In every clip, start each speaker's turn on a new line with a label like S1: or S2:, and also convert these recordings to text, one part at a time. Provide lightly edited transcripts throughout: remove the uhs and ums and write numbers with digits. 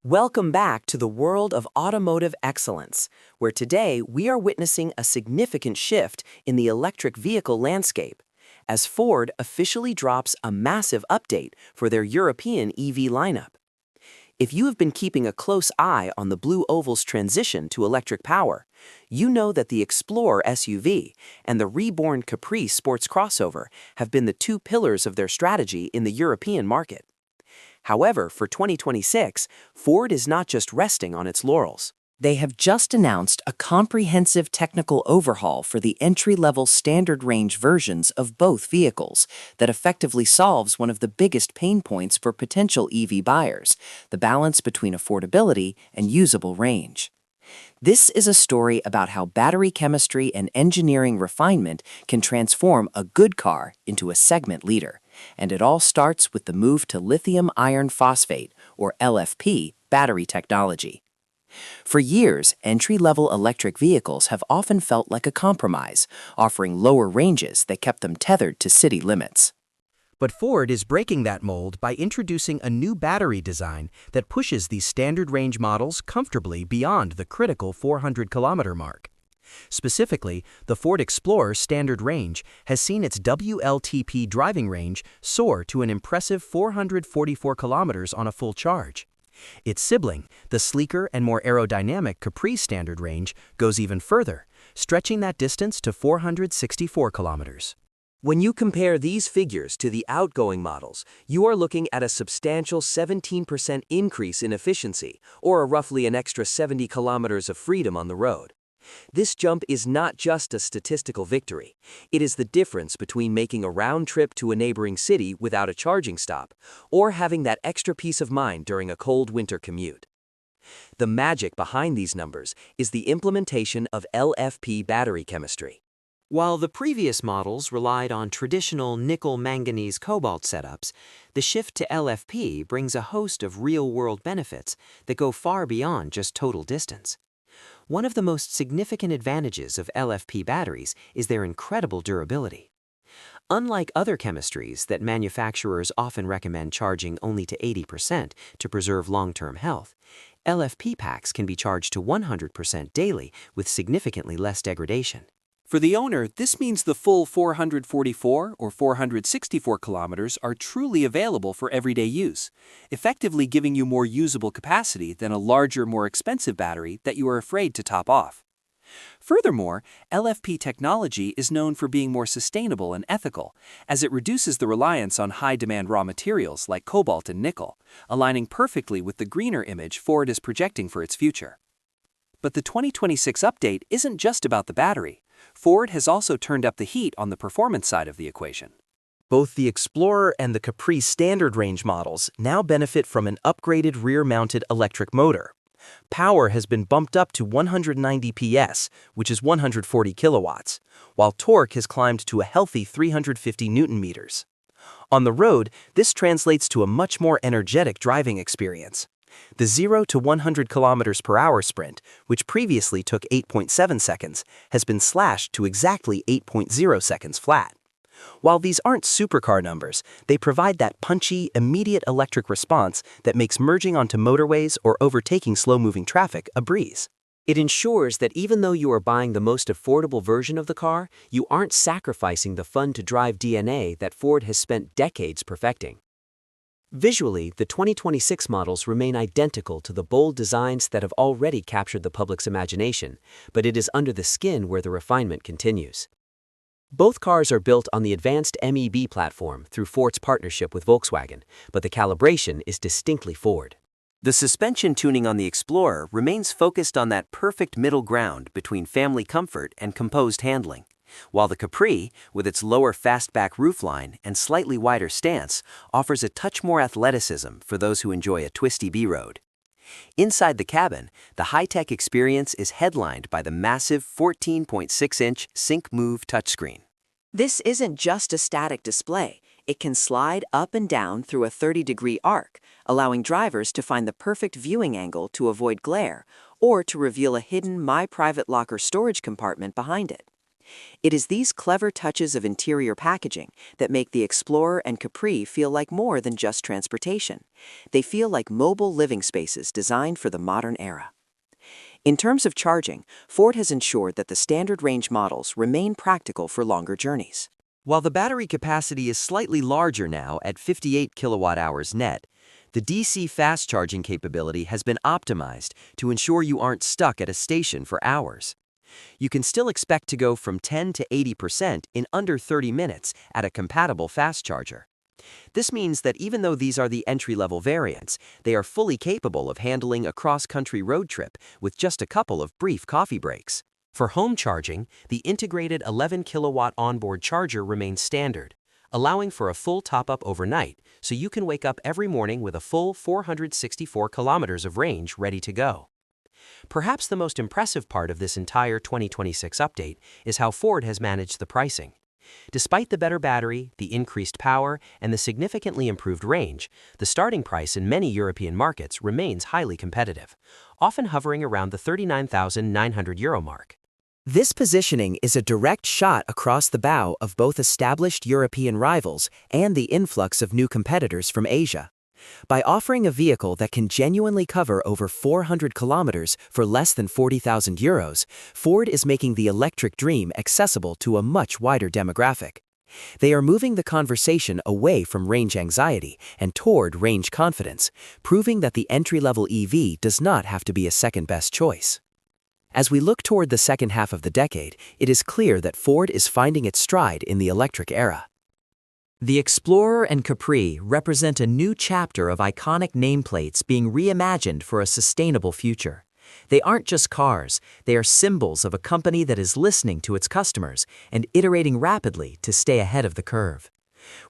S1: Welcome back to the world of automotive excellence, where today we are witnessing a significant shift in the electric vehicle landscape, as Ford officially drops a massive update for their European EV lineup. If you have been keeping a close eye on the Blue Oval's transition to electric power, you know that the Explorer SUV and the reborn Capri sports crossover have been the two pillars of their strategy in the European market. However, for 2026, Ford is not just resting on its laurels. They have just announced a comprehensive technical overhaul for the entry-level standard range versions of both vehicles that effectively solves one of the biggest pain points for potential EV buyers, the balance between affordability and usable range. This is a story about how battery chemistry and engineering refinement can transform a good car into a segment leader. And it all starts with the move to lithium iron phosphate, or LFP, battery technology. For years, entry-level electric vehicles have often felt like a compromise, offering lower ranges that kept them tethered to city limits.
S2: But Ford is breaking that mold by introducing a new battery design that pushes these standard range models comfortably beyond the critical 400-kilometer mark. Specifically, the Ford Explorer standard range has seen its WLTP driving range soar to an impressive 444 kilometers on a full charge. Its sibling, the sleeker and more aerodynamic Capri standard range, goes even further, stretching that distance to 464 kilometers.
S1: When you compare these figures to the outgoing models, you are looking at a substantial 17% increase in efficiency, or roughly an extra 70 kilometers of freedom on the road. This jump is not just a statistical victory. It is the difference between making a round trip to a neighboring city without a charging stop, or having that extra peace of mind during a cold winter commute. The magic behind these numbers is the implementation of LFP battery chemistry. While the previous models relied on traditional nickel-manganese-cobalt setups, the shift to LFP brings a host of real-world benefits that go far beyond just total distance. One of the most significant advantages of LFP batteries is their incredible durability. Unlike other chemistries that manufacturers often recommend charging only to 80% to preserve long-term health, LFP packs can be charged to 100% daily with significantly less degradation. For the owner, this means the full 444 or 464 kilometers are truly available for everyday use, effectively giving you more usable capacity than a larger, more expensive battery that you are afraid to top off. Furthermore, LFP technology is known for being more sustainable and ethical, as it reduces the reliance on high-demand raw materials like cobalt and nickel, aligning perfectly with the greener image Ford is projecting for its future. But the 2026 update isn't just about the battery. Ford has also turned up the heat on the performance side of the equation. Both the Explorer and the Capri standard range models now benefit from an upgraded rear-mounted electric motor. Power has been bumped up to 190 PS, which is 140 kilowatts, while torque has climbed to a healthy 350 Newton-meters. On the road, this translates to a much more energetic driving experience. The 0 to 100 kilometers per hour sprint, which previously took 8.7 seconds, has been slashed to exactly 8.0 seconds flat. While these aren't supercar numbers, they provide that punchy, immediate electric response that makes merging onto motorways or overtaking slow-moving traffic a breeze. It ensures that even though you are buying the most affordable version of the car, you aren't sacrificing the fun-to-drive DNA that Ford has spent decades perfecting. Visually, the 2026 models remain identical to the bold designs that have already captured the public's imagination, but it is under the skin where the refinement continues. Both cars are built on the advanced MEB platform through Ford's partnership with Volkswagen, but the calibration is distinctly Ford. The suspension tuning on the Explorer remains focused on that perfect middle ground between family comfort and composed handling, while the Capri, with its lower fastback roofline and slightly wider stance, offers a touch more athleticism for those who enjoy a twisty B-road. Inside the cabin, the high-tech experience is headlined by the massive 14.6-inch Sync Move touchscreen. This isn't just a static display. It can slide up and down through a 30-degree arc, allowing drivers to find the perfect viewing angle to avoid glare, or to reveal a hidden My Private Locker storage compartment behind it.
S3: It is these clever touches of interior packaging that make the Explorer and Capri feel like more than just transportation. They feel like mobile living spaces designed for the modern era. In terms of charging, Ford has ensured that the standard range models remain practical for longer journeys.
S1: While the battery capacity is slightly larger now at 58 kilowatt hours net, the DC fast charging capability has been optimized to ensure you aren't stuck at a station for hours. You can still expect to go from 10 to 80% in under 30 minutes at a compatible fast charger. This means that even though these are the entry-level variants, they are fully capable of handling a cross-country road trip with just a couple of brief coffee breaks. For home charging, the integrated 11 kilowatt onboard charger remains standard, allowing for a full top-up overnight so you can wake up every morning with a full 464 kilometers of range ready to go. Perhaps the most impressive part of this entire 2026 update is how Ford has managed the pricing. Despite the better battery, the increased power, and the significantly improved range, the starting price in many European markets remains highly competitive, often hovering around the €39,900 mark.
S3: This positioning is a direct shot across the bow of both established European rivals and the influx of new competitors from Asia. By offering a vehicle that can genuinely cover over 400 kilometers for less than €40,000, Ford is making the electric dream accessible to a much wider demographic. They are moving the conversation away from range anxiety and toward range confidence, proving that the entry-level EV does not have to be a second-best choice. As we look toward the second half of the decade, it is clear that Ford is finding its stride in the electric era. The Explorer and Capri represent a new chapter of iconic nameplates being reimagined for a sustainable future. They aren't just cars, they are symbols of a company that is listening to its customers and iterating rapidly to stay ahead of the curve.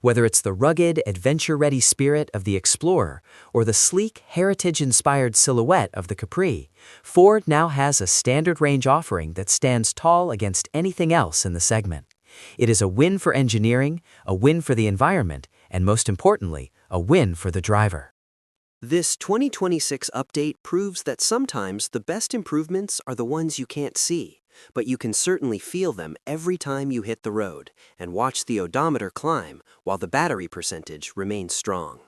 S3: Whether it's the rugged, adventure-ready spirit of the Explorer or the sleek, heritage-inspired silhouette of the Capri, Ford now has a standard range offering that stands tall against anything else in the segment. It is a win for engineering, a win for the environment, and most importantly, a win for the driver.
S1: This 2026 update proves that sometimes the best improvements are the ones you can't see, but you can certainly feel them every time you hit the road and watch the odometer climb while the battery percentage remains strong.